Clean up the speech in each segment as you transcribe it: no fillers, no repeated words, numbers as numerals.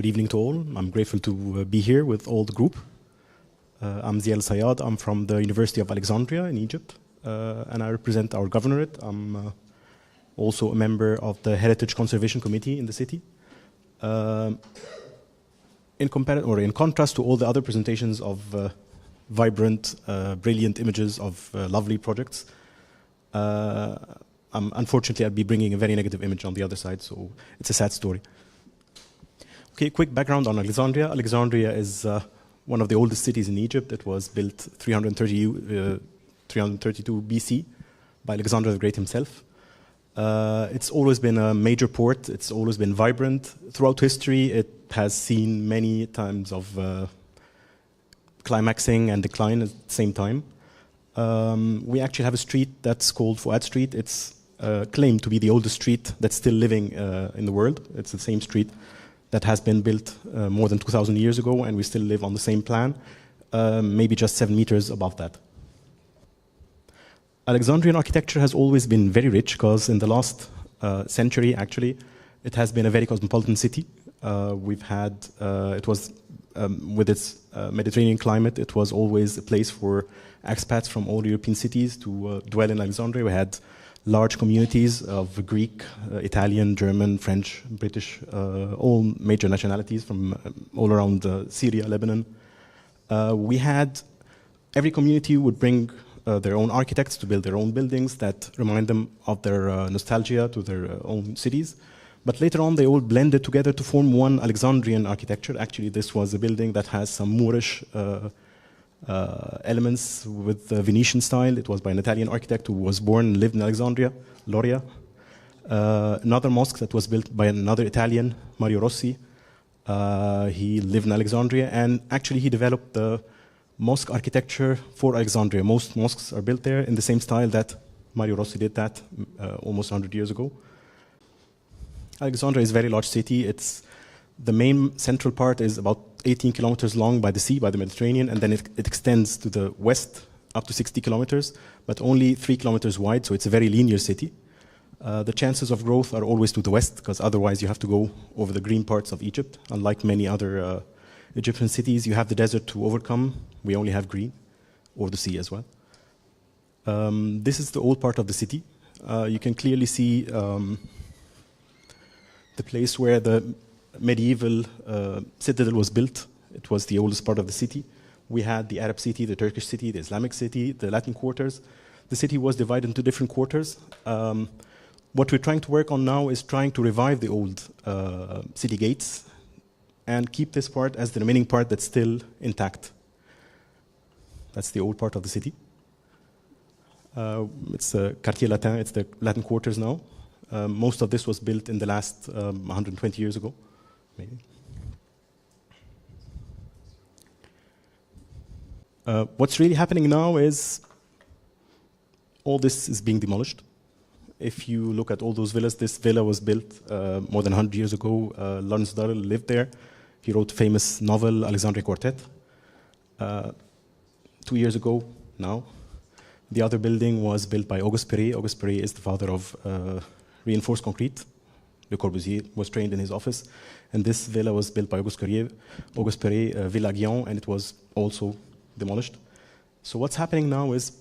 Good evening to all. I'm grateful to be here with all the group. I'm Zeyad El Sayad. I'm from the University of Alexandria in Egypt, and I represent our governorate. I'm also a member of the Heritage Conservation Committee in the city. In contrast to all the other presentations of vibrant, brilliant images of lovely projects, unfortunately, I'll be bringing a very negative image on the other side, so it's a sad story. Okay, quick background on Alexandria. Alexandria is one of the oldest cities in Egypt. It was built 332 BC by Alexander the Great himself. It's always been a major port. It's always been vibrant. Throughout history, it has seen many times of climaxing and decline at the same time. We actually have a street that's called Fuad Street. It's claimed to be the oldest street that's still living in the world. It's the same street that has been built more than 2,000 years ago, and we still live on the same plan, maybe just 7 meters above that. Alexandrian architecture has always been very rich because in the last century, actually, it has been a very cosmopolitan city. We've had, with its Mediterranean climate, it was always a place for expats from all European cities to dwell in Alexandria. We had large communities of Greek, Italian, German, French, British, all major nationalities from all around Syria, Lebanon. Every community would bring their own architects to build their own buildings that remind them of their nostalgia to their own cities. But later on, they all blended together to form one Alexandrian architecture. Actually, this was a building that has some Moorish elements with the Venetian style. It was by an Italian architect who was born and lived in Alexandria, Loria. Another mosque that was built by another Italian, Mario Rossi. He lived in Alexandria, and actually he developed the mosque architecture for Alexandria. Most mosques are built there in the same style that Mario Rossi did that almost 100 years ago. Alexandria is a very large city. The main central part is about 18 kilometers long by the sea, by the Mediterranean, and then it extends to the west up to 60 kilometers, but only 3 kilometers wide, so it's a very linear city. The chances of growth are always to the west, because otherwise you have to go over the green parts of Egypt. Unlike many other Egyptian cities, you have the desert to overcome. We only have green, or the sea as well. This is the old part of the city. You can clearly see the place where the medieval citadel was built. It was the oldest part of the city. We had the Arab city, the Turkish city, the Islamic city, the Latin quarters. The city was divided into different quarters. What we're trying to work on now is trying to revive the old city gates and keep this part as the remaining part that's still intact. That's the old part of the city. It's Quartier Latin, it's the Latin quarters now. Most of this was built in the last 120 years ago, maybe. What's really happening now is all this is being demolished. If you look at all those villas, this villa was built more than 100 years ago. Lawrence Durrell lived there. He wrote a famous novel, Alexandria Quartet. 2 years ago now. The other building was built by Auguste Perret. Auguste Perret is the father of reinforced concrete. Le Corbusier was trained in his office. And this villa was built by Auguste Perret, Villa Guillon, and it was also demolished. So what's happening now is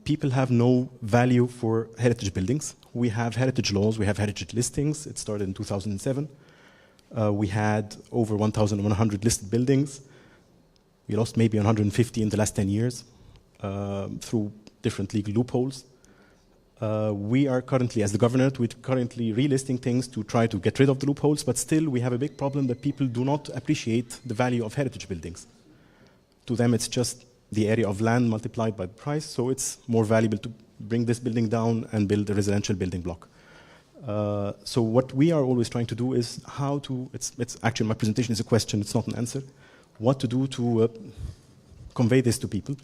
people have no value for heritage buildings. We have heritage laws, we have heritage listings. It started in 2007. We had over 1,100 listed buildings. We lost maybe 150 in the last 10 years through different legal loopholes. We are currently, as the governorate, we're currently relisting things to try to get rid of the loopholes, but still we have a big problem that people do not appreciate the value of heritage buildings. To them, it's just the area of land multiplied by the price, so it's more valuable to bring this building down and build a residential building block. So what we are always trying to do is how to, it's actually my presentation is a question, it's not an answer, what to do to convey this to people.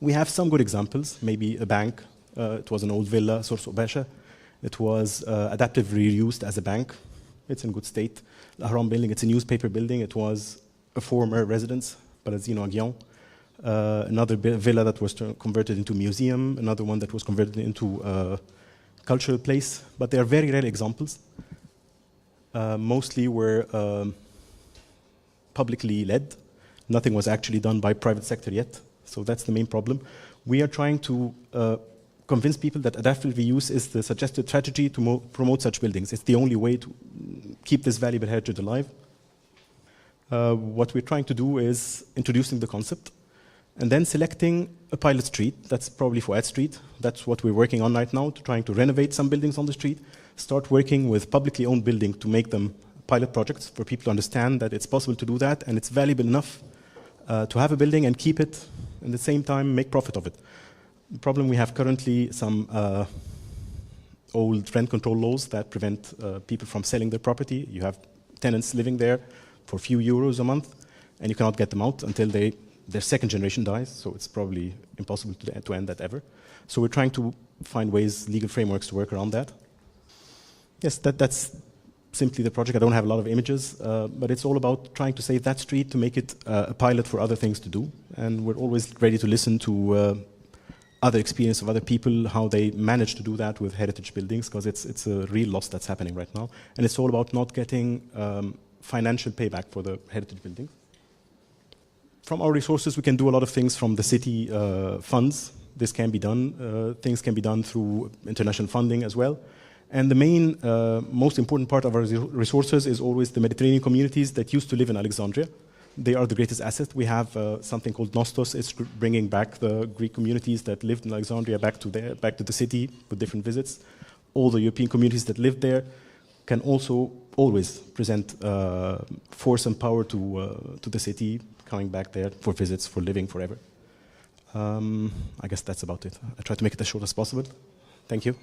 We have some good examples, maybe a bank. It was an old villa, Sorso Basha. It was adaptively reused as a bank. It's in good state. L'Ahram building, it's a newspaper building. It was a former residence, Palazino Aguillon. Another villa that was converted into a museum. Another one that was converted into a cultural place. But they are very rare examples. mostly were publicly led. Nothing was actually done by private sector yet. So that's the main problem. We are trying to convince people that adaptive reuse is the suggested strategy to promote such buildings. It's the only way to keep this valuable heritage alive. What we're trying to do is introducing the concept and then selecting a pilot street. That's probably Fuad Street. That's what we're working on right now, trying to renovate some buildings on the street, start working with publicly owned buildings to make them pilot projects for people to understand that it's possible to do that and it's valuable enough to have a building and keep it, and at the same time make profit of it. The problem we have currently, some old rent control laws that prevent people from selling their property. You have tenants living there for a few euros a month, and you cannot get them out until their second generation dies, so it's probably impossible to end that ever. So we're trying to find ways, legal frameworks to work around that. Yes, that's simply the project. I don't have a lot of images, but it's all about trying to save that street to make it a pilot for other things to do. And we're always ready to listen to other experience of other people, how they manage to do that with heritage buildings, because it's a real loss that's happening right now. And it's all about not getting financial payback for the heritage buildings. From our resources, we can do a lot of things from the city funds. This can be done. Things can be done through international funding as well. And the main, most important part of our resources is always the Mediterranean communities that used to live in Alexandria. They are the greatest asset. We have something called Nostos. It's bringing back the Greek communities that lived in Alexandria back to the city with different visits. All the European communities that lived there can also always present force and power to the city, coming back there for visits, for living forever. I guess that's about it. I try to make it as short as possible. Thank you.